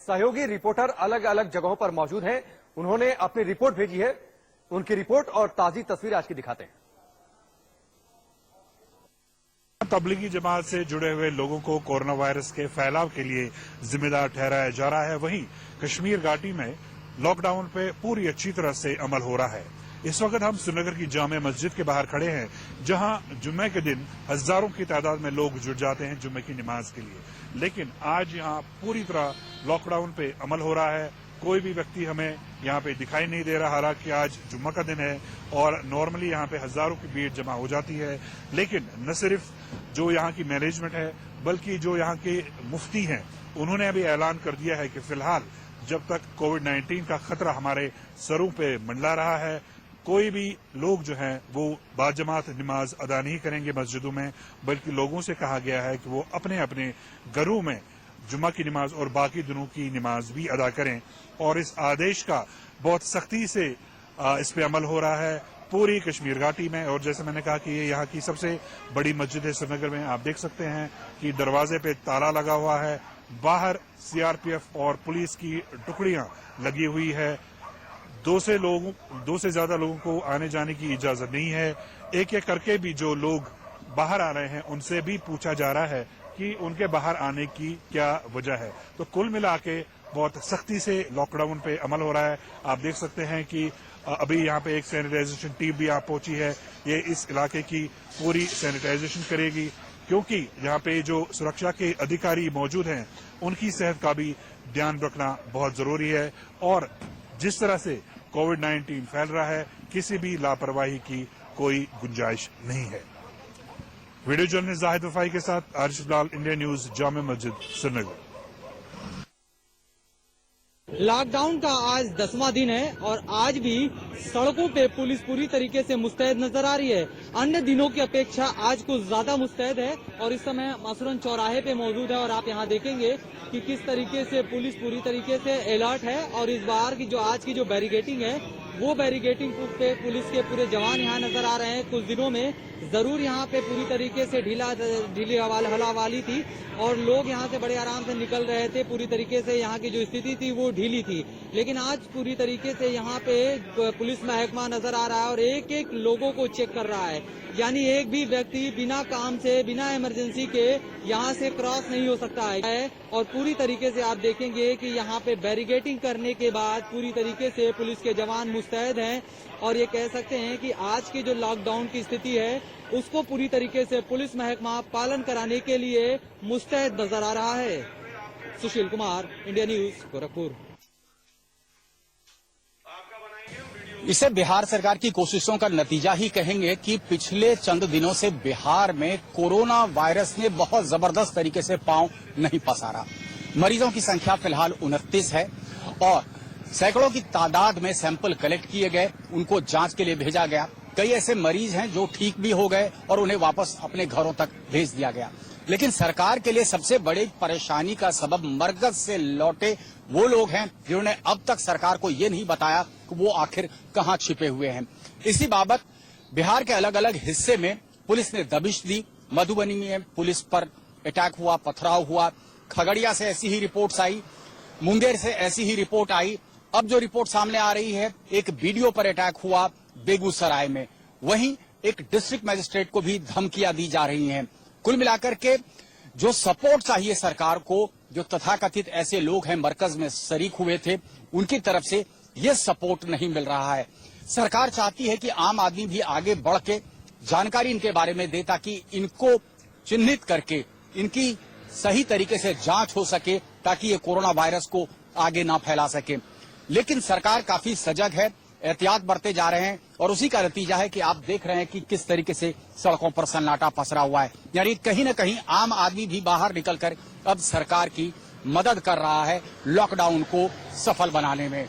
सहयोगी रिपोर्टर अलग अलग जगहों पर मौजूद हैं। उन्होंने अपनी रिपोर्ट भेजी है। उनकी रिपोर्ट और ताजी तस्वीर आज की दिखाते हैं। तबलीगी जमात से जुड़े हुए लोगों को कोरोना वायरस के फैलाव के लिए जिम्मेदार ठहराया जा रहा है। वहीं कश्मीर घाटी में लॉकडाउन पे पूरी अच्छी तरह से अमल हो रहा है। इस वक्त हम श्रीनगर की जामे मस्जिद के बाहर खड़े हैं, जहां जुम्मे के दिन हजारों की तादाद में लोग जुट जाते हैं जुम्मे की नमाज के लिए। लेकिन आज यहां पूरी तरह लॉकडाउन पे अमल हो रहा है। कोई भी व्यक्ति हमें यहाँ पे दिखाई नहीं दे रहा, हालांकि आज जुम्मा का दिन है और नॉर्मली यहाँ पे हजारों की भीड़ जमा हो जाती है। लेकिन न सिर्फ जो यहाँ की मैनेजमेंट है, बल्कि जो यहाँ के मुफ्ती हैं, उन्होंने अभी ऐलान कर दिया है कि फिलहाल जब तक कोविड-19 का खतरा हमारे सरों पे मंडला रहा है, कोई भी लोग जो हैं वो बाजमात नमाज अदा नहीं करेंगे मस्जिदों में, बल्कि लोगों से कहा गया है कि वो अपने अपने घरों में जुम्मा की नमाज और बाकी दिनों की नमाज भी अदा करें। और इस आदेश का बहुत सख्ती से इस पे अमल हो रहा है पूरी कश्मीर घाटी में। और जैसे मैंने कहा कि ये यहाँ की सबसे बड़ी मस्जिद है श्रीनगर में। आप देख सकते हैं कि दरवाजे पे ताला लगा हुआ है, बाहर सीआरपीएफ और पुलिस की टुकड़ियां लगी हुई है। दो से ज्यादा लोगों को आने जाने की इजाजत नहीं है। एक एक करके भी जो लोग बाहर आ रहे हैं उनसे भी पूछा जा रहा है कि उनके बाहर आने की क्या वजह है। तो कुल मिला के बहुत सख्ती से लॉकडाउन पे अमल हो रहा है। आप देख सकते हैं कि अभी यहाँ पे एक सैनिटाइजेशन टीम भी यहाँ पहुंची है। ये इस इलाके की पूरी सैनिटाइजेशन करेगी, क्योंकि यहाँ पे जो सुरक्षा के अधिकारी मौजूद हैं उनकी सेहत का भी ध्यान रखना बहुत जरूरी है। और जिस तरह से कोविड-19 फैल रहा है, किसी भी लापरवाही की कोई गुंजाइश नहीं है। वीडियो जर्नलिस्ट जाहिद वफाई के साथ आरिफ लाल, इंडिया न्यूज, जामे मस्जिद, श्रीनगर। लॉकडाउन का आज 10वां दिन है और आज भी सड़कों पे पुलिस पूरी तरीके से मुस्तैद नजर आ रही है। अन्य दिनों की अपेक्षा आज कुछ ज्यादा मुस्तैद है और इस समय मसलन चौराहे पे मौजूद है। और आप यहाँ देखेंगे कि किस तरीके से पुलिस पूरी तरीके से अलर्ट है। और इस बार की जो आज की जो बैरिकेडिंग है, वो बैरिकेडिंग पे पुलिस के पूरे जवान यहाँ नजर आ रहे हैं। कुछ दिनों में जरूर यहाँ पे पूरी तरीके से ढीली हवाली थी और लोग यहाँ से बड़े आराम से निकल रहे थे। पूरी तरीके से यहाँ की जो स्थिति थी वो ढीली थी, लेकिन आज पूरी तरीके से यहाँ पे पुलिस महकमा नजर आ रहा है और एक एक लोगों को चेक कर रहा है। यानी एक भी व्यक्ति बिना काम से, बिना इमरजेंसी के यहाँ से क्रॉस नहीं हो सकता है। और पूरी तरीके से आप देखेंगे कि यहाँ पे बैरिकेडिंग करने के बाद पूरी तरीके से पुलिस के जवान मुस्तैद हैं। और ये कह सकते हैं कि आज की जो लॉकडाउन की स्थिति है उसको पूरी तरीके से पुलिस महकमा पालन कराने के लिए मुस्तैद नजर आ रहा है। Sushil Kumar, India news, Gorakhpur. इसे बिहार सरकार की कोशिशों का नतीजा ही कहेंगे कि पिछले चंद दिनों से बिहार में कोरोना वायरस ने बहुत जबरदस्त तरीके से पांव नहीं पसारा। मरीजों की संख्या फिलहाल 29 है और सैकड़ों की तादाद में सैंपल कलेक्ट किए गए, उनको जांच के लिए भेजा गया। कई ऐसे मरीज हैं जो ठीक भी हो गए और उन्हें वापस अपने घरों तक भेज दिया गया। लेकिन सरकार के लिए सबसे बड़ी परेशानी का सबब मरकज से लौटे वो लोग हैं जिन्होंने अब तक सरकार को ये नहीं बताया कि वो आखिर कहां छिपे हुए हैं। इसी बाबत बिहार के अलग अलग हिस्से में पुलिस ने दबिश दी। मधुबनी में पुलिस पर अटैक हुआ, पथराव हुआ। खगड़िया से ऐसी ही रिपोर्ट्स आई, मुंगेर से ऐसी ही रिपोर्ट आई। अब जो रिपोर्ट सामने आ रही है, एक बीडीओ पर अटैक हुआ बेगूसराय में। वहीं एक डिस्ट्रिक्ट मजिस्ट्रेट को भी धमकियां दी जा रही हैं। कुल मिलाकर के जो सपोर्ट चाहिए सरकार को, जो तथाकथित ऐसे लोग हैं मरकज में शरीक हुए थे, उनकी तरफ से ये सपोर्ट नहीं मिल रहा है। सरकार चाहती है कि आम आदमी भी आगे बढ़ के जानकारी इनके बारे में दे, ताकि इनको चिन्हित करके इनकी सही तरीके से जांच हो सके, ताकि ये कोरोना वायरस को आगे ना फैला सके। लेकिन सरकार काफी सजग है, एहतियात बरते जा रहे हैं और उसी का नतीजा है कि आप देख रहे हैं कि किस तरीके से सड़कों पर सन्नाटा पसरा हुआ है। यानी कहीं न कहीं आम आदमी भी बाहर निकलकर अब सरकार की मदद कर रहा है लॉकडाउन को सफल बनाने में।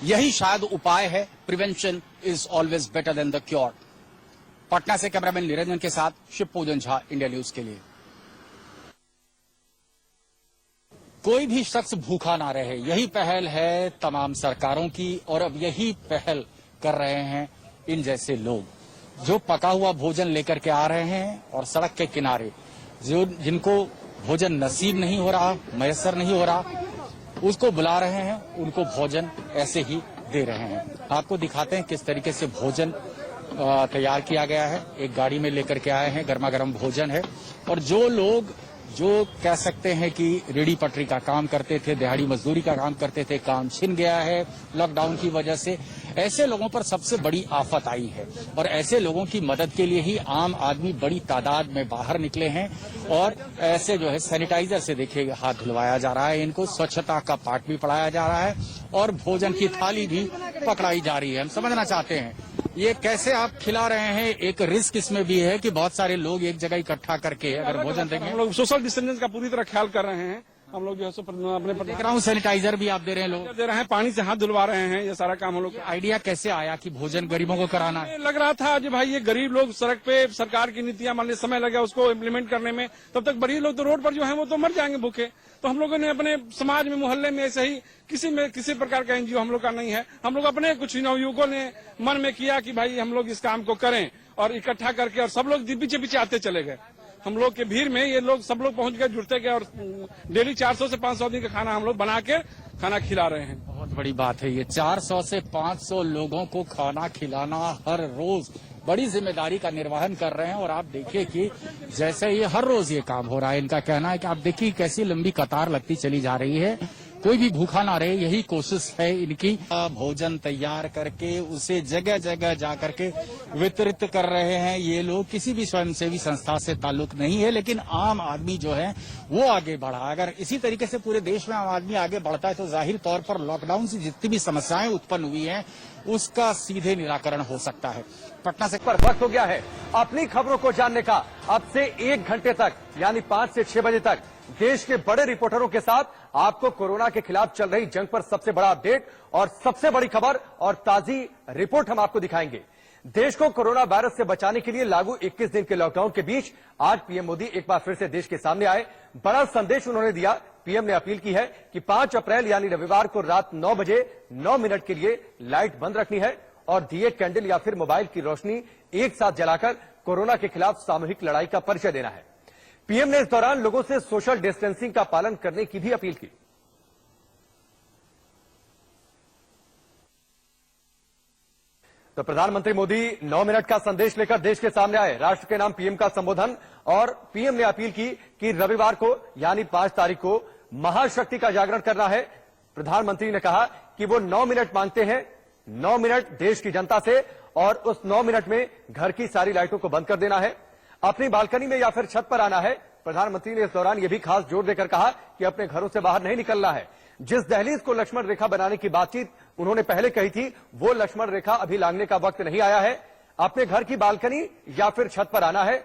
यही शायद उपाय है। Prevention is always better than the cure. Patna से कैमरामैन निरंजन के साथ शिवपूजन झा, इंडिया न्यूज के लिए। कोई भी शख्स भूखा ना रहे, यही पहल है तमाम सरकारों की। और अब यही पहल कर रहे हैं इन जैसे लोग जो पका हुआ भोजन लेकर के आ रहे हैं और सड़क के किनारे जिनको भोजन नसीब नहीं हो रहा, मयसर नहीं हो रहा, उसको बुला रहे हैं, उनको भोजन ऐसे ही दे रहे हैं। आपको दिखाते हैं किस तरीके से भोजन तैयार किया गया है। एक गाड़ी में लेकर के आए हैं, गर्मा गर्म भोजन है। और जो लोग जो कह सकते हैं कि रेडी पटरी का काम करते थे, दिहाड़ी मजदूरी का काम करते थे, काम छिन गया है लॉकडाउन की वजह से, ऐसे लोगों पर सबसे बड़ी आफत आई है। और ऐसे लोगों की मदद के लिए ही आम आदमी बड़ी तादाद में बाहर निकले हैं। और ऐसे जो है सैनिटाइजर से देखिए हाथ धुलवाया जा रहा है, इनको स्वच्छता का पाठ भी पढ़ाया जा रहा है और भोजन की थाली भी पकड़ाई जा रही है। हम समझना चाहते हैं ये कैसे आप खिला रहे हैं। एक रिस्क इसमें भी है कि बहुत सारे लोग एक जगह इकट्ठा करके अगर भोजन देंगे। हम लोग सोशल डिस्टेंस का पूरी तरह ख्याल कर रहे हैं। हम लोग जो है सो अपने देख रहा हूँ सैनिटाइजर भी आप दे रहे हैं, लोग दे रहे हैं, पानी से हाथ धुलवा रहे हैं। ये सारा काम हम लोग आइडिया कैसे आया कि भोजन गरीबों को कराना है? लग रहा था जो भाई ये गरीब लोग सड़क पे सरकार की नीतियां मान ली समय लगा उसको इम्प्लीमेंट करने में, तब तक गरीब लोग तो रोड पर जो है वो तो मर जाएंगे भूखे। तो हम लोगों ने अपने समाज में मोहल्ले में ऐसे ही किसी प्रकार का एनजीओ हम लोग का नहीं है। हम लोग अपने कुछ नवयुवकों ने मन में किया कि भाई हम लोग इस काम को करें और इकट्ठा करके, और सब लोग पीछे पीछे आते चले गए। हम लोग के भीड़ में ये लोग सब लोग पहुंच गए, जुड़ते गए और डेली 400 से 500 दिन का खाना हम लोग बना के खाना खिला रहे हैं। बहुत बड़ी बात है ये, 400 से 500 लोगों को खाना खिलाना हर रोज बड़ी जिम्मेदारी का निर्वहन कर रहे हैं। और आप देखिए कि जैसे ये हर रोज ये काम हो रहा है, इनका कहना है कि आप देखिए कैसी लंबी कतार लगती चली जा रही है, कोई भी भूखा ना रहे, यही कोशिश है इनकी। भोजन तैयार करके उसे जगह जगह जा करके वितरित कर रहे हैं ये लोग। किसी भी स्वयंसेवी संस्था से ताल्लुक नहीं है, लेकिन आम आदमी जो है वो आगे बढ़ा। अगर इसी तरीके से पूरे देश में आम आदमी आगे बढ़ता है तो जाहिर तौर पर लॉकडाउन से जितनी भी समस्याएं उत्पन्न हुई हैं उसका सीधे निराकरण हो सकता है। पटना से पर वक्त हो गया है अपनी खबरों को जानने का। अब से 1 घंटे तक यानी 5 से 6 बजे तक देश के बड़े रिपोर्टरों के साथ आपको कोरोना के खिलाफ चल रही जंग पर सबसे बड़ा अपडेट और सबसे बड़ी खबर और ताजी रिपोर्ट हम आपको दिखाएंगे। देश को कोरोना वायरस से बचाने के लिए लागू 21 दिन के लॉकडाउन के बीच आज पीएम मोदी एक बार फिर से देश के सामने आए। बड़ा संदेश उन्होंने दिया। पीएम ने अपील की है कि 5 अप्रैल यानी रविवार को रात 9 बजे 9 मिनट के लिए लाइट बंद रखनी है और दिए, कैंडल या फिर मोबाइल की रोशनी एक साथ जलाकर कोरोना के खिलाफ सामूहिक लड़ाई का परिचय देना है। पीएम ने इस दौरान लोगों से सोशल डिस्टेंसिंग का पालन करने की भी अपील की। तो प्रधानमंत्री मोदी 9 मिनट का संदेश लेकर देश के सामने आए। राष्ट्र के नाम पीएम का संबोधन और पीएम ने अपील की कि रविवार को यानी 5 तारीख को महाशक्ति का जागरण करना है। प्रधानमंत्री ने कहा कि वो 9 मिनट मांगते हैं, 9 मिनट देश की जनता से, और उस 9 मिनट में घर की सारी लाइटों को बंद कर देना है, अपनी बालकनी में या फिर छत पर आना है। प्रधानमंत्री ने इस दौरान यह भी खास जोर देकर कहा कि अपने घरों से बाहर नहीं निकलना है। जिस दहलीज को लक्ष्मण रेखा बनाने की बातचीत उन्होंने पहले कही थी, वो लक्ष्मण रेखा अभी लांघने का वक्त नहीं आया है। अपने घर की बालकनी या फिर छत पर आना है,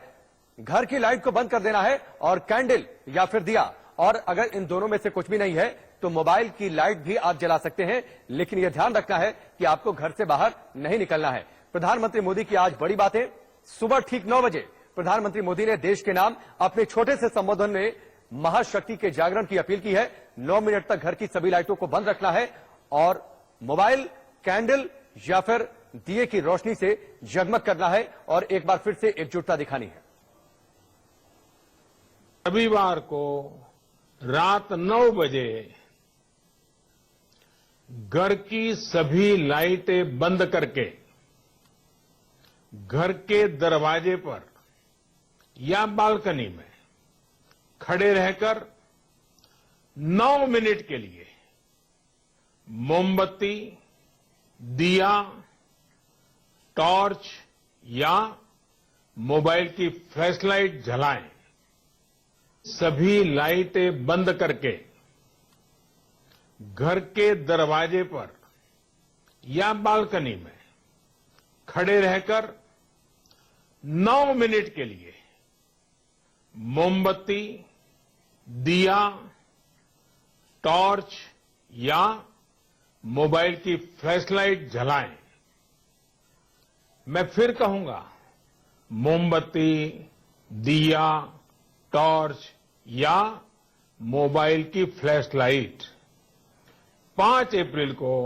घर की लाइट को बंद कर देना है और कैंडल या फिर दिया, और अगर इन दोनों में से कुछ भी नहीं है तो मोबाइल की लाइट भी आप जला सकते हैं, लेकिन यह ध्यान रखना है कि आपको घर से बाहर नहीं निकलना है। प्रधानमंत्री मोदी की आज बड़ी बातें। सुबह ठीक 9 बजे प्रधानमंत्री मोदी ने देश के नाम अपने छोटे से संबोधन में महाशक्ति के जागरण की अपील की है। 9 मिनट तक घर की सभी लाइटों को बंद रखना है और मोबाइल, कैंडल या फिर दिए की रोशनी से जगमग करना है और एक बार फिर से एकजुटता दिखानी है। रविवार को रात 9 बजे घर की सभी लाइटें बंद करके घर के दरवाजे पर या बालकनी में खड़े रहकर 9 मिनट के लिए मोमबत्ती, दिया, टॉर्च या मोबाइल की फ्लैशलाइट जलाएं। सभी लाइटें बंद करके घर के दरवाजे पर या बालकनी में खड़े रहकर 9 मिनट के लिए मोमबत्ती, दिया, टॉर्च या मोबाइल की फ्लैशलाइट जलाएं। मैं फिर कहूंगा, मोमबत्ती, दिया, टॉर्च या मोबाइल की फ्लैशलाइट 5 अप्रैल को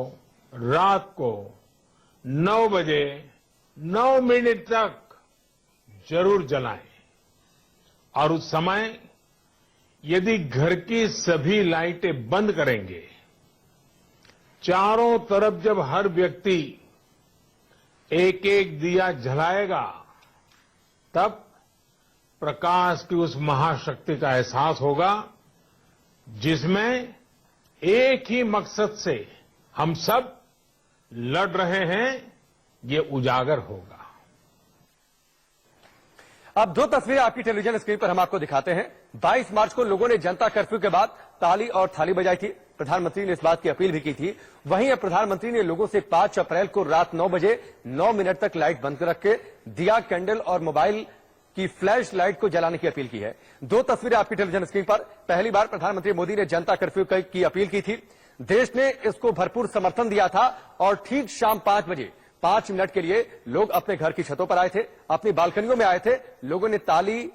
रात को 9 बजे 9 मिनट तक जरूर जलाएं। और उस समय यदि घर की सभी लाइटें बंद करेंगे चारों तरफ जब हर व्यक्ति एक एक दिया जलाएगा, तब प्रकाश की उस महाशक्ति का एहसास होगा जिसमें एक ही मकसद से हम सब लड़ रहे हैं, ये उजागर होगा। अब दो तस्वीरें आपकी टेलीविजन स्क्रीन पर हम आपको दिखाते हैं। 22 मार्च को लोगों ने जनता कर्फ्यू के बाद ताली और थाली बजाई थी। प्रधानमंत्री ने इस बात की अपील भी की थी। वहीं अब प्रधानमंत्री ने लोगों से 5 अप्रैल को रात 9 बजे 9 मिनट तक लाइट बंद रख के दिया, कैंडल और मोबाइल की फ्लैश लाइट को जलाने की अपील की है। दो तस्वीरें आपकी टेलीविजन स्क्रीन पर। पहली बार प्रधानमंत्री मोदी ने जनता कर्फ्यू की अपील की थी। देश ने इसको भरपूर समर्थन दिया था और ठीक शाम 5 बजे 5 मिनट के लिए लोग अपने घर की छतों पर आए थे, अपनी बालकनियों में आए थे। लोगों ने ताली,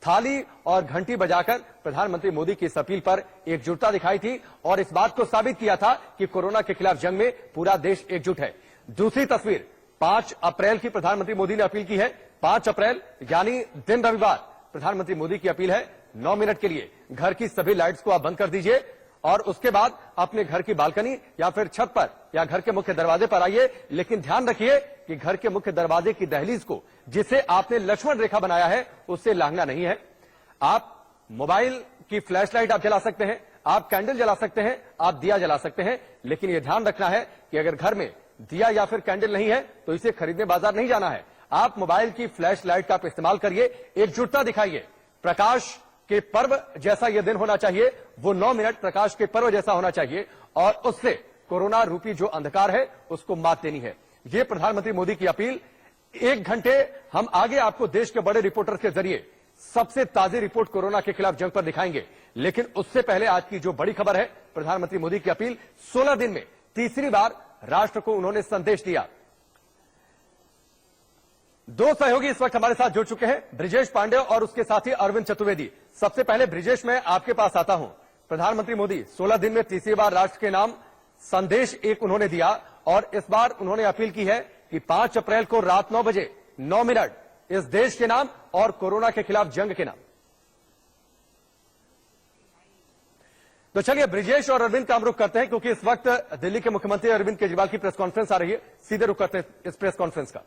थाली और घंटी बजाकर प्रधानमंत्री मोदी की इस अपील पर एकजुटता दिखाई थी और इस बात को साबित किया था कि कोरोना के खिलाफ जंग में पूरा देश एकजुट है। दूसरी तस्वीर 5 अप्रैल की प्रधानमंत्री मोदी ने अपील की है। 5 अप्रैल यानी दिन रविवार। प्रधानमंत्री मोदी की अपील है 9 मिनट के लिए घर की सभी लाइट्स को आप बंद कर दीजिए और उसके बाद अपने घर की बालकनी या फिर छत पर या घर के मुख्य दरवाजे पर आइए। लेकिन ध्यान रखिए कि घर के मुख्य दरवाजे की दहलीज को, जिसे आपने लक्ष्मण रेखा बनाया है, उससे लांघना नहीं है। आप मोबाइल की फ्लैश लाइट आप जला सकते हैं, आप कैंडल जला सकते हैं, आप दिया जला सकते हैं, लेकिन यह ध्यान रखना है कि अगर घर में दिया या फिर कैंडल नहीं है तो इसे खरीदने बाजार नहीं जाना है। आप मोबाइल की फ्लैश लाइट का आप इस्तेमाल करिए, एकजुटता दिखाइए। प्रकाश के पर्व जैसा यह दिन होना चाहिए, वो 9 मिनट प्रकाश के पर्व जैसा होना चाहिए और उससे कोरोना रूपी जो अंधकार है उसको मात देनी है। ये प्रधानमंत्री मोदी की अपील। 1 घंटे हम आगे आपको देश के बड़े रिपोर्टर के जरिए सबसे ताजी रिपोर्ट कोरोना के खिलाफ जंग पर दिखाएंगे, लेकिन उससे पहले आज की जो बड़ी खबर है, प्रधानमंत्री मोदी की अपील। 16 दिन में तीसरी बार राष्ट्र को उन्होंने संदेश दिया। 2 सहयोगी इस वक्त हमारे साथ जुड़ चुके हैं, ब्रिजेश पांडे और उसके साथी अरविंद चतुर्वेदी। सबसे पहले ब्रिजेश, मैं आपके पास आता हूं। प्रधानमंत्री मोदी 16 दिन में तीसरी बार राष्ट्र के नाम संदेश एक उन्होंने दिया और इस बार उन्होंने अपील की है कि 5 अप्रैल को रात 9 बजे 9 मिनट इस देश के नाम और कोरोना के खिलाफ जंग के नाम। तो चलिए ब्रिजेश और अरविंद का हम रुख करते हैं, क्योंकि इस वक्त दिल्ली के मुख्यमंत्री अरविंद केजरीवाल की प्रेस कॉन्फ्रेंस आ रही है। सीधे रुख करते हैं इस प्रेस कॉन्फ्रेंस का।